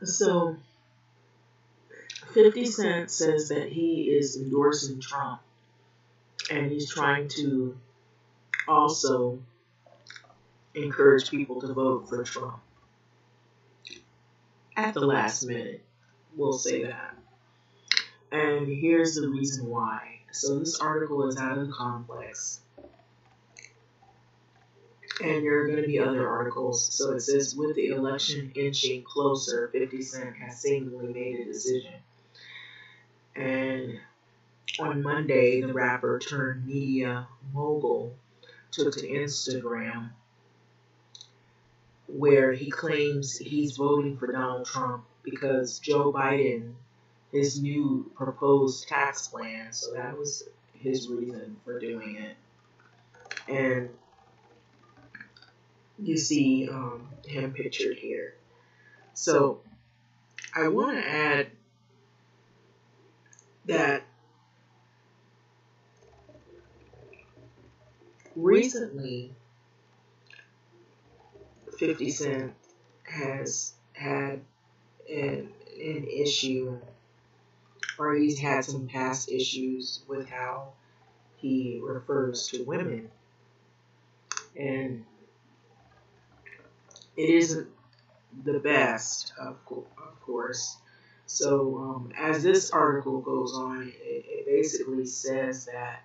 So 50 Cent says that he is endorsing Trump and he's trying to also encourage people to vote for Trump at the last minute. We'll say that. And here's the reason why. So this article is out of the Complex. And there are going to be other articles. So it says, with the election inching closer, 50 Cent has seemingly made a decision. And on Monday, the rapper turned media mogul took to Instagram, where he claims he's voting for Donald Trump because Joe Biden, his new proposed tax plan, so that was his reason for doing it. And you see him pictured here. So I want to add that recently 50 Cent has had an issue, or he's had some past issues with how he refers to women. And it isn't the best, of course. So, as this article goes on, it basically says that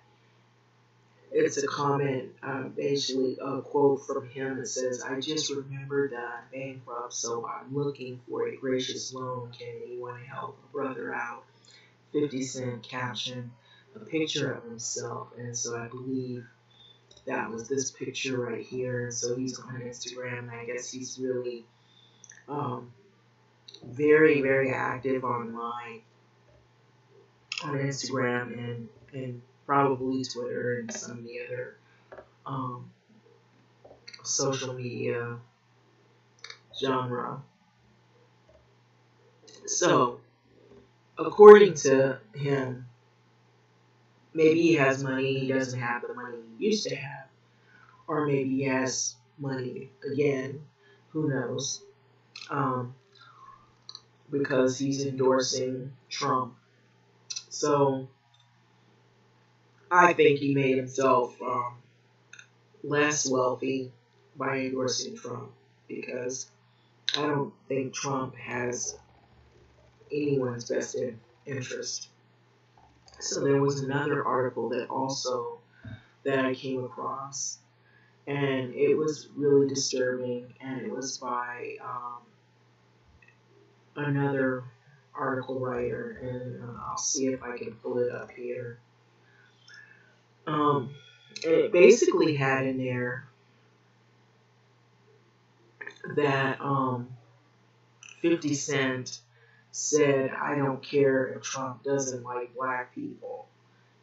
it's a comment, basically a quote from him that says, "I just remembered that I'm bankrupt, so I'm looking for a gracious loan. Can anyone help a brother out?" 50 Cent caption a picture of himself, and so I believe that was this picture right here. And so he's on Instagram, and I guess he's really very, very active online on Instagram and probably Twitter and some of the other social media genre. So, according to him, maybe he has money, he doesn't have the money he used to have. Or maybe he has money again, who knows, because he's endorsing Trump. So, I think he made himself less wealthy by endorsing Trump, because I don't think Trump has anyone's best interest. So there was another article that I came across, and it was really disturbing, and it was by another article writer, and I'll see if I can pull it up here. It basically had in there that 50 Cent said, "I don't care if Trump doesn't like black people."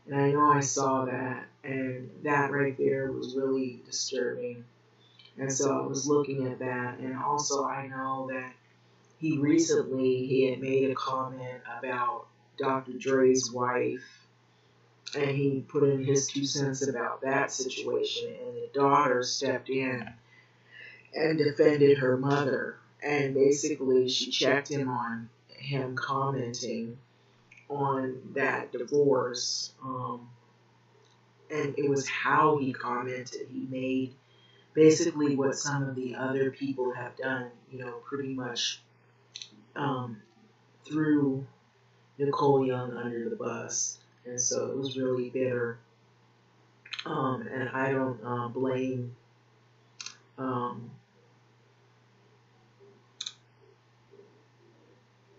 And I know I saw that, and that right there was really disturbing. And so I was looking at that, and also I know that he had made a comment about Dr. Dre's wife, and he put in his 2 cents about that situation, and the daughter stepped in and defended her mother, and basically she checked him on him commenting on that divorce, and it was how he commented. He made basically what some of the other people have done, pretty much threw Nicole Young under the bus, and so it was really bitter. And I don't blame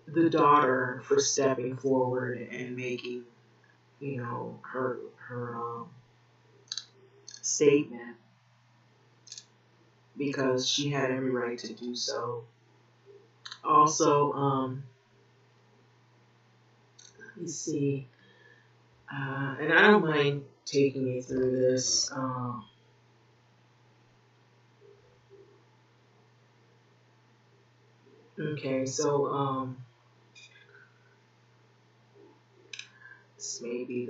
the daughter for stepping forward and making, her statement, because she had every right to do so. Also, let me see, and I don't mind taking you through this. Okay, so this may be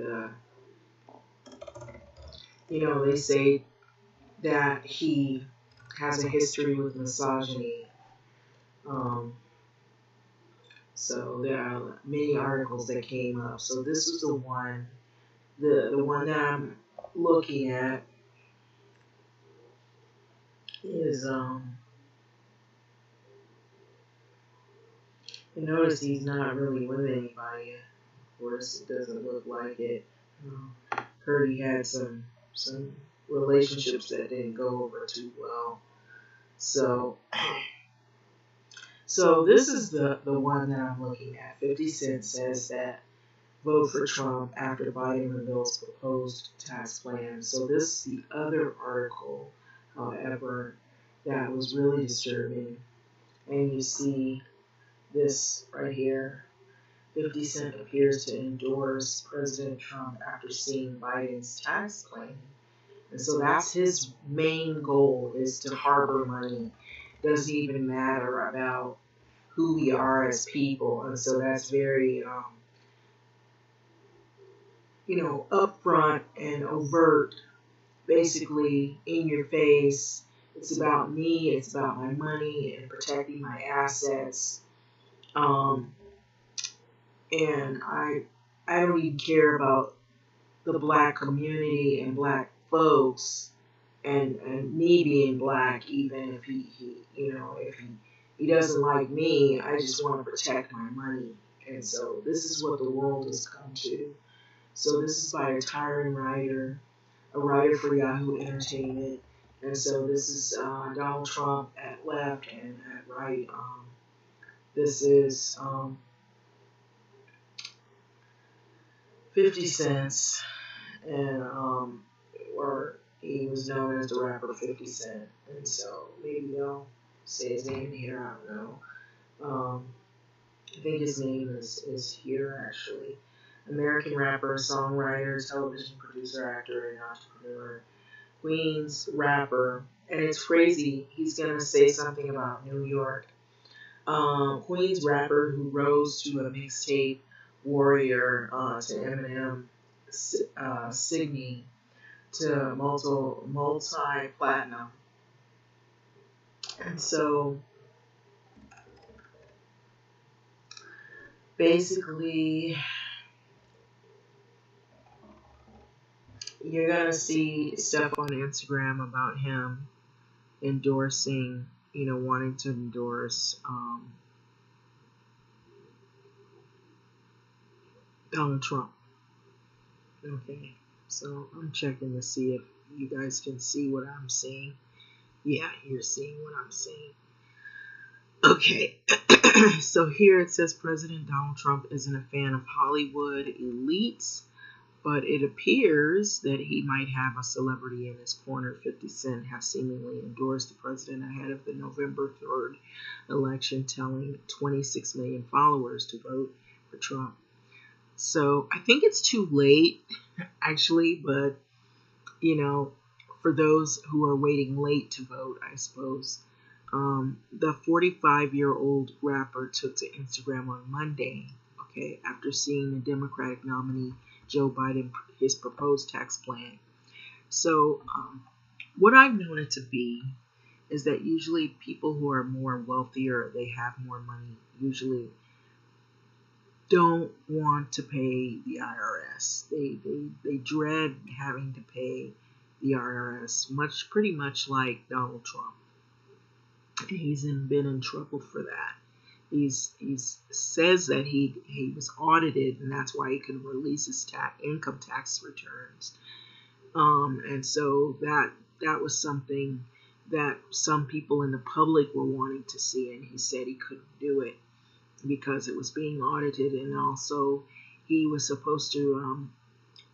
they say that he has a history with misogyny. So there are many articles that came up. So this was the one, the one that I'm looking at is you notice he's not really with anybody. Of course, it doesn't look like it. Heard he had some relationships that didn't go over too well. So this is the one that I'm looking at. 50 Cent says that vote for Trump after Biden reveals proposed tax plan. So this is the other article, however, that was really disturbing. And you see this right here. 50 Cent appears to endorse President Trump after seeing Biden's tax plan. And so that's his main goal, is to harbor money. Doesn't even matter about who we are as people. And so that's very, upfront and overt, basically in your face. It's about me, it's about my money and protecting my assets. Um, and I don't even care about the black community and black folks and me being black, even if he doesn't like me. I just want to protect my money. And so this is what the world has come to. So this is by a retiring writer, a writer for Yahoo Entertainment. And so this is Donald Trump at left and at right. This is 50 Cent, and or he was known as the rapper 50 Cent. And so maybe they'll say his name here. I don't know. I think his name is here actually. American rapper, songwriter, television producer, actor, and entrepreneur. Queens rapper, and it's crazy. He's gonna say something about New York. Queens rapper who rose to a mixtape warrior to Eminem, Signy to multi platinum, and so basically you're gonna see stuff on Instagram about him endorsing, wanting to endorse Donald Trump. Okay, so I'm checking to see if you guys can see what I'm seeing. Yeah, you're seeing what I'm seeing. Okay, so here it says President Donald Trump isn't a fan of Hollywood elites, but it appears that he might have a celebrity in his corner. 50 Cent has seemingly endorsed the president ahead of the November 3rd election, telling 26 million followers to vote for Trump. So I think it's too late, actually, but, for those who are waiting late to vote, I suppose. The 45-year-old rapper took to Instagram on Monday, okay, after seeing the Democratic nominee Joe Biden, his proposed tax plan. So, what I've known it to be is that usually people who are more wealthier, they have more money, usually don't want to pay the IRS. They dread having to pay the IRS, pretty much like Donald Trump. He's been in trouble for that. He's says that he was audited, and that's why he could release his income tax returns. And so that was something that some people in the public were wanting to see, and he said he couldn't do it because it was being audited, and also he was supposed to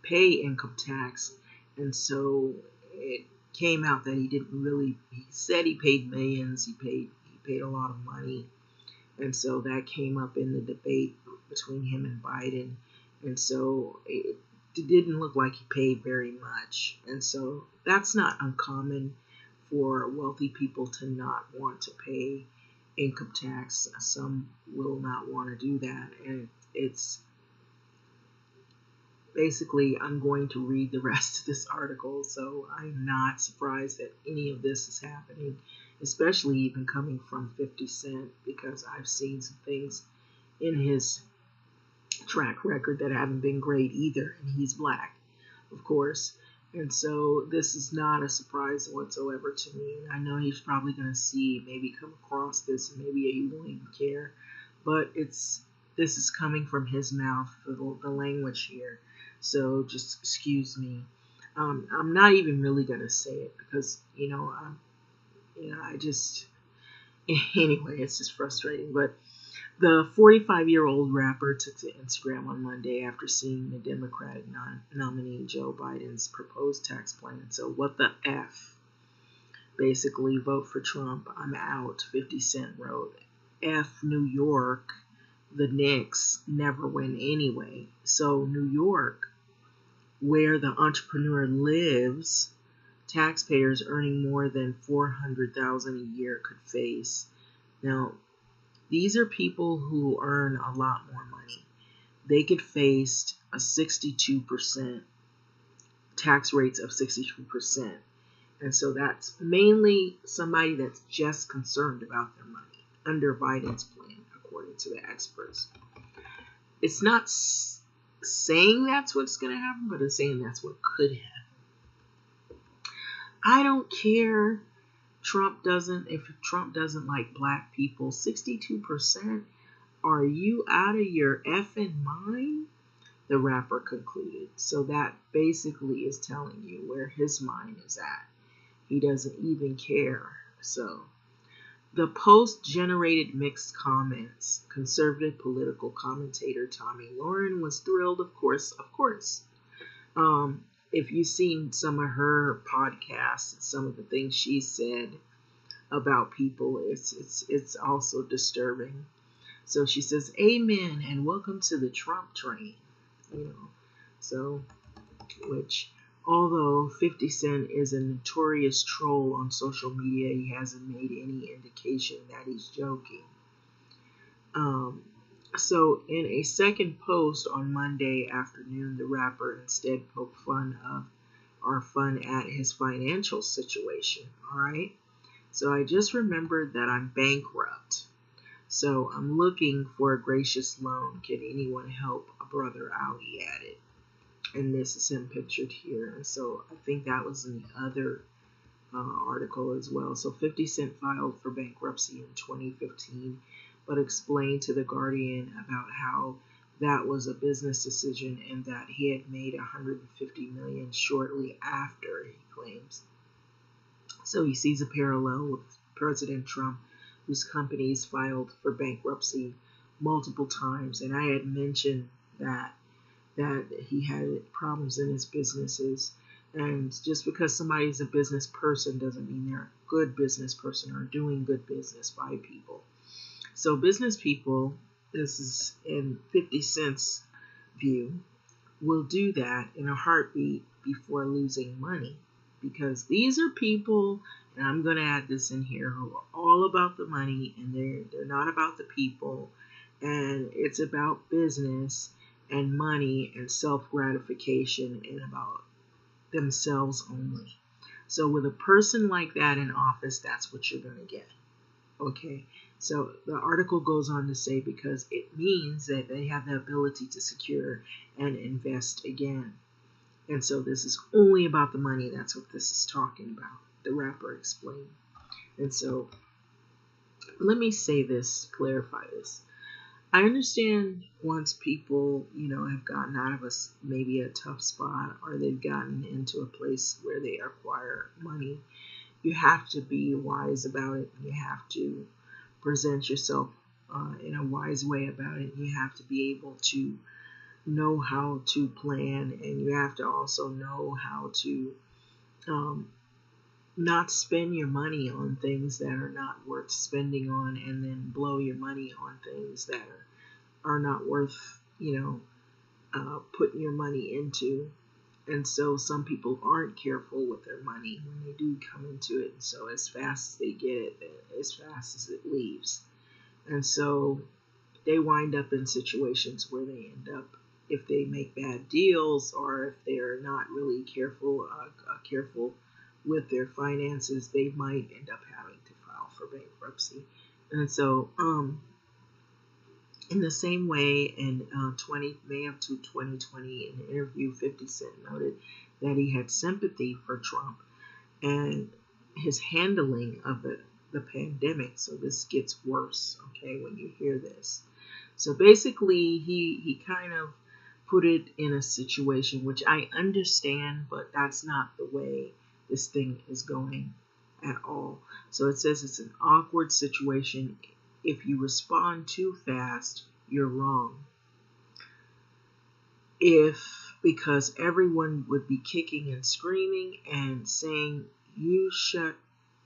pay income tax, and so it came out that he didn't really. He said he paid millions. He paid a lot of money, and so that came up in the debate between him and Biden, and so it didn't look like he paid very much, and so that's not uncommon for wealthy people to not want to pay income tax. Some will not want to do that, and it's basically, I'm going to read the rest of this article, so I'm not surprised that any of this is happening, especially even coming from 50 Cent, because I've seen some things in his track record that haven't been great either, and he's black, of course. And so this is not a surprise whatsoever to me. And I know he's probably going to see, maybe come across this, and maybe he won't even care. But this is coming from his mouth, the language here. So just excuse me. I'm not even really going to say it because I just anyway, it's just frustrating. But the 45-year-old rapper took to Instagram on Monday after seeing the Democratic nominee Joe Biden's proposed tax plan. So what the F? Basically, vote for Trump. I'm out, 50 Cent wrote. F New York. The Knicks never win anyway. So New York, where the entrepreneur lives, taxpayers earning more than $400,000 a year could face. Now, these are people who earn a lot more money. They could face a 62% tax rates of 62%. And so that's mainly somebody that's just concerned about their money under Biden's plan, according to the experts. It's not saying that's what's going to happen, but it's saying that's what could happen. I don't care if Trump doesn't like black people. 62%? Are you out of your effing mind? The rapper concluded. So that basically is telling you where his mind is at. He doesn't even care. So the post generated mixed comments. Conservative political commentator Tommy Lauren was thrilled, of course. If you've seen some of her podcasts and some of the things she said about people, it's also disturbing. So she says, "Amen and welcome to the Trump train." So which, although 50 Cent is a notorious troll on social media, he hasn't made any indication that he's joking. So in a second post on Monday afternoon, the rapper instead poked fun at his financial situation. All right. So I just remembered that I'm bankrupt. So I'm looking for a gracious loan. Can anyone help a brother out? He added. And this is him pictured here. And so I think that was in the other article as well. So 50 Cent filed for bankruptcy in 2015, but explained to The Guardian about how that was a business decision and that he had made $150 million shortly after, he claims. So he sees a parallel with President Trump, whose companies filed for bankruptcy multiple times. And I had mentioned that he had problems in his businesses. And just because somebody's a business person doesn't mean they're a good business person or doing good business by people. So business people, this is in 50 Cent's view, will do that in a heartbeat before losing money. Because these are people, and I'm going to add this in here, who are all about the money, and they're not about the people. And it's about business and money and self-gratification and about themselves only. So with a person like that in office, that's what you're going to get. Okay, so the article goes on to say because it means that they have the ability to secure and invest again. And so this is only about the money. That's what this is talking about, the rapper explained. And so let me say this, clarify this. I understand once people, have gotten out of maybe a tough spot or they've gotten into a place where they acquire money, you have to be wise about it. You have to present yourself in a wise way about it. You have to be able to know how to plan, and you have to also know how to not spend your money on things that are not worth spending on, and then blow your money on things that are not worth, putting your money into. And so some people aren't careful with their money when they do come into it. And so as fast as they get it, as fast as it leaves. And so they wind up in situations where they end up, if they make bad deals or if they're not really careful with their finances, they might end up having to file for bankruptcy. And so In the same way, in May of 2020, in an interview, 50 Cent noted that he had sympathy for Trump and his handling of the pandemic. So this gets worse, okay, when you hear this. So basically, he kind of put it in a situation which I understand, but that's not the way this thing is going at all. So it says it's an awkward situation. If you respond too fast, you're wrong. Because everyone would be kicking and screaming and saying, you shut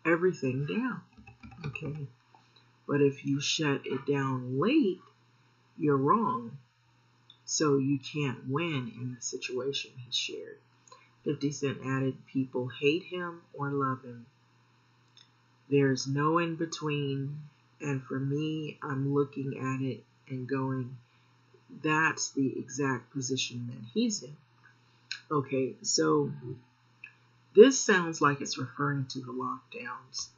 everything down, okay? But if you shut it down late, you're wrong. So you can't win in the situation, he shared. 50 Cent added, people hate him or love him. There's no in between. And for me, I'm looking at it and going, that's the exact position that he's in. Okay, so this sounds like it's referring to the lockdowns.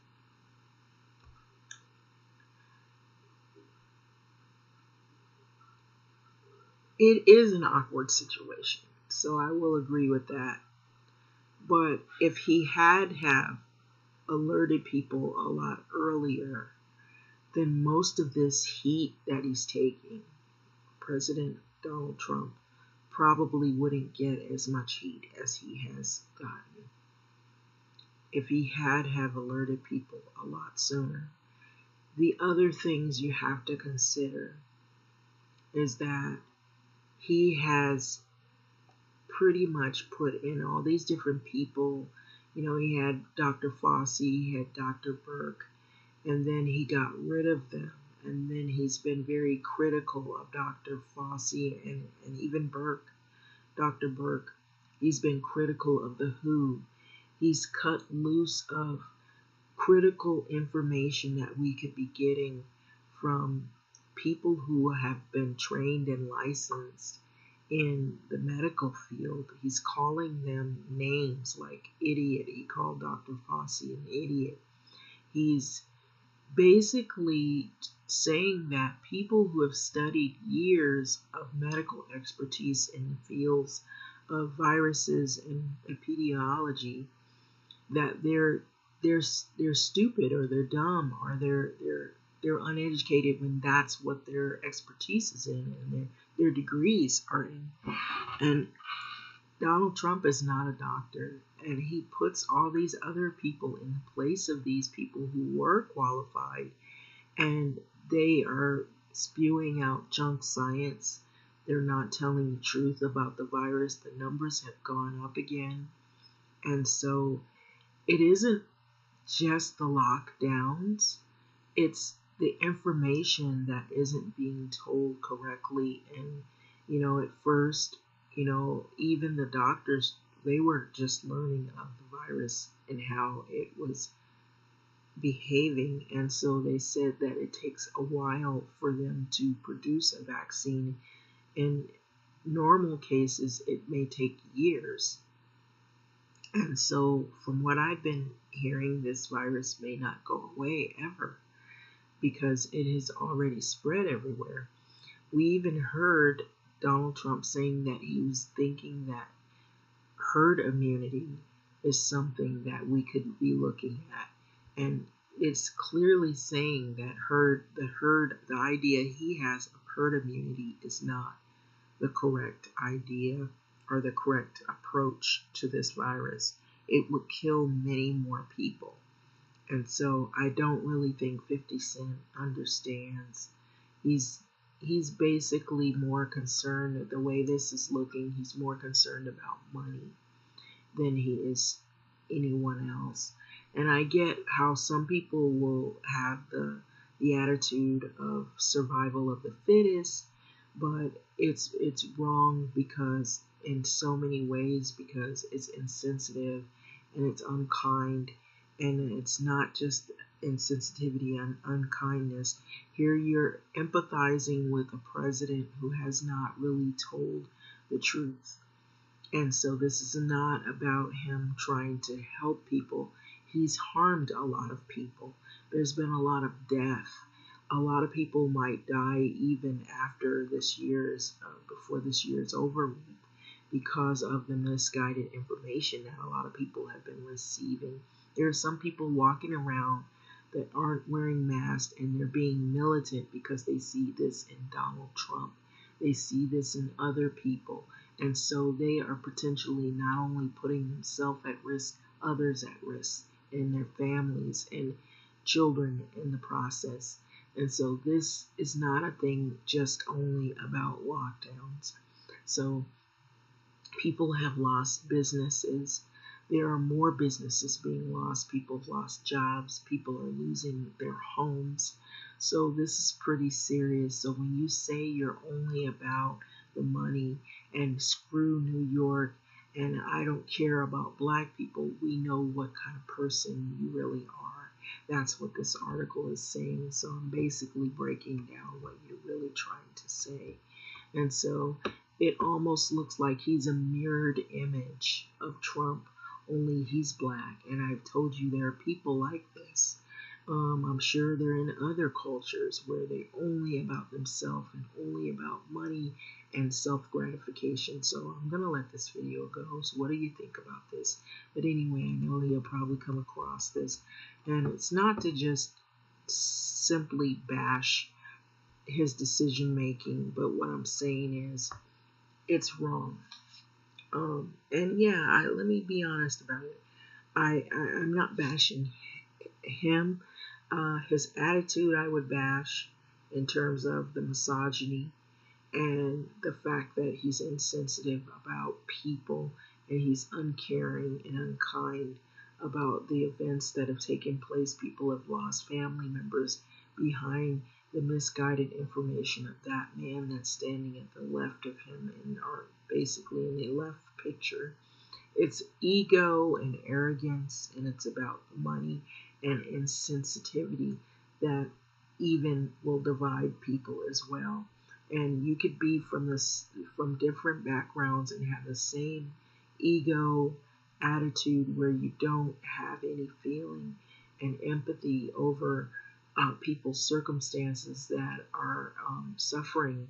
It is an awkward situation, so I will agree with that. But if he had have alerted people a lot earlier, then most of this heat that he's taking, President Donald Trump, probably wouldn't get as much heat as he has gotten if he had have alerted people a lot sooner. The other things you have to consider is that he has pretty much put in all these different people. You know, he had Dr. Fauci, he had Dr. Burke, and then he got rid of them. And then he's been very critical of Dr. Fauci and even Burke, Dr. Burke. He's been critical of the WHO. He's cut loose of critical information that we could be getting from people who have been trained and licensed in the medical field. He's calling them names like idiot. He called Dr. Fauci an idiot. He's basically saying that people who have studied years of medical expertise in the fields of viruses and epidemiology, that they're stupid or they're dumb or they're uneducated when that's what their expertise is in and their degrees are in. And Donald Trump is not a doctor, and he puts all these other people in the place of these people who were qualified, and they are spewing out junk science. They're not telling the truth about the virus. The numbers have gone up again. And so it isn't just the lockdowns, it's the information that isn't being told correctly. And, at first, even the doctors, they were just learning of the virus and how it was behaving. And so they said that it takes a while for them to produce a vaccine. In normal cases, it may take years. And so, from what I've been hearing, this virus may not go away ever because it has already spread everywhere. We even heard Donald Trump saying that he was thinking that herd immunity is something that we could be looking at. And it's clearly saying that the idea he has of herd immunity is not the correct idea or the correct approach to this virus. It would kill many more people. And so I don't really think 50 Cent understands. He's basically more concerned, the way this is looking, he's more concerned about money than he is anyone else. And I get how some people will have the attitude of survival of the fittest, but it's wrong because in so many ways, because it's insensitive and it's unkind, and it's not just insensitivity and unkindness. Here you're empathizing with a president who has not really told the truth. And so this is not about him trying to help people. He's harmed a lot of people. There's been a lot of death. A lot of people might die even after this year's, before this year is over, because of the misguided information that a lot of people have been receiving. There are some people walking around that aren't wearing masks, and they're being militant because they see this in Donald Trump. They see this in other people. And so they are potentially not only putting themselves at risk, others at risk, and their families and children in the process. And so this is not a thing just only about lockdowns. So people have lost businesses. There are more businesses being lost. People have lost jobs. People are losing their homes. So this is pretty serious. So when you say you're only about the money and screw New York and I don't care about black people, we know what kind of person you really are. That's what this article is saying. So I'm basically breaking down what you're really trying to say. And so it almost looks like he's a mirrored image of Trump, only he's black. And I've told you there are people like this. I'm sure they're in other cultures where they only about themselves and only about money and self-gratification. So I'm going to let this video go. So what do you think about this? But anyway, I know he'll probably come across this. And it's not to just simply bash his decision making, but what I'm saying is it's wrong. And yeah, let me be honest about it. I'm not bashing him. His attitude I would bash in terms of the misogyny and the fact that he's insensitive about people and he's uncaring and unkind about the events that have taken place. People have lost family members behind the misguided information of that man that's standing at the left of him and are basically in the left picture. It's ego and arrogance, and it's about money and insensitivity that even will divide people as well. And you could be from different backgrounds and have the same ego attitude where you don't have any feeling and empathy over people's circumstances that are suffering.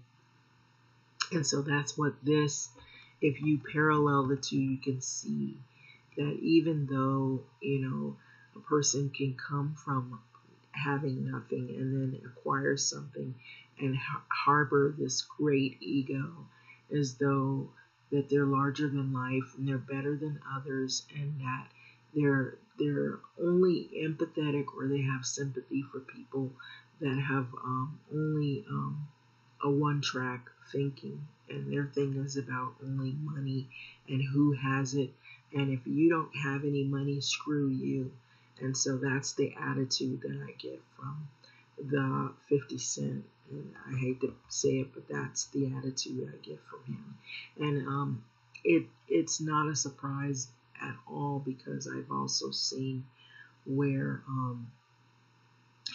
And so that's what this, if you parallel the two, you can see that even though, a person can come from having nothing and then acquire something and harbor this great ego as though that they're larger than life and they're better than others, and that they're only empathetic or they have sympathy for people that have only a one track thinking, and their thing is about only money and who has it, and if you don't have any money, screw you. And so that's the attitude that I get from the 50 Cent. And I hate to say it, but that's the attitude I get from him. And it's not a surprise at all, because I've also seen where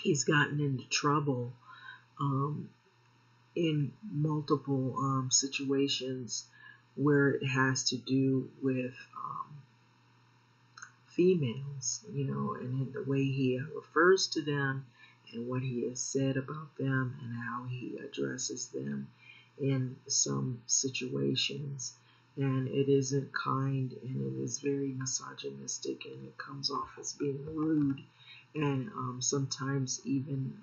he's gotten into trouble in multiple situations where it has to do with females, and in the way he refers to them and what he has said about them and how he addresses them in some situations. And it isn't kind, and it is very misogynistic, and it comes off as being rude and sometimes even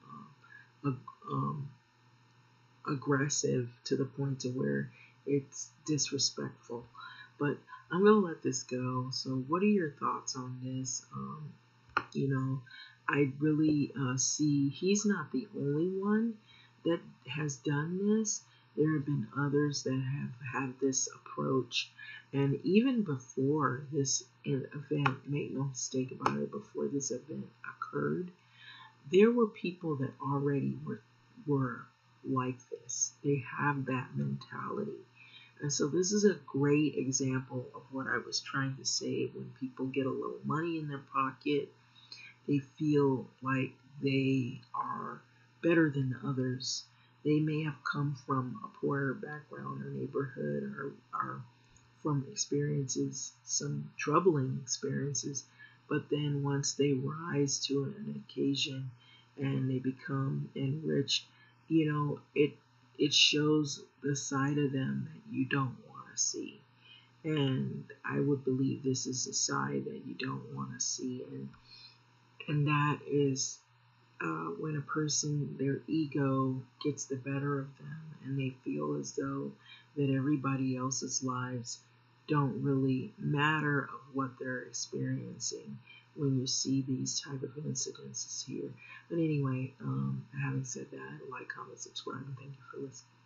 aggressive to the point to where it's disrespectful. But I'm going to let this go. So what are your thoughts on this? I really see he's not the only one that has done this. There have been others that have had this approach. And even before this event, make no mistake about it, before this event occurred, there were people that already were like this. They have that mentality. And so this is a great example of what I was trying to say. When people get a little money in their pocket, they feel like they are better than others. They may have come from a poorer background or neighborhood, or from experiences, some troubling experiences, but then once they rise to an occasion and they become enriched, it shows the side of them that you don't want to see. And I would believe this is a side that you don't want to see, and that is when a person, their ego gets the better of them, and they feel as though that everybody else's lives don't really matter of what they're experiencing when you see these type of incidences here. But anyway, having said that, like, comment, subscribe, and thank you for listening.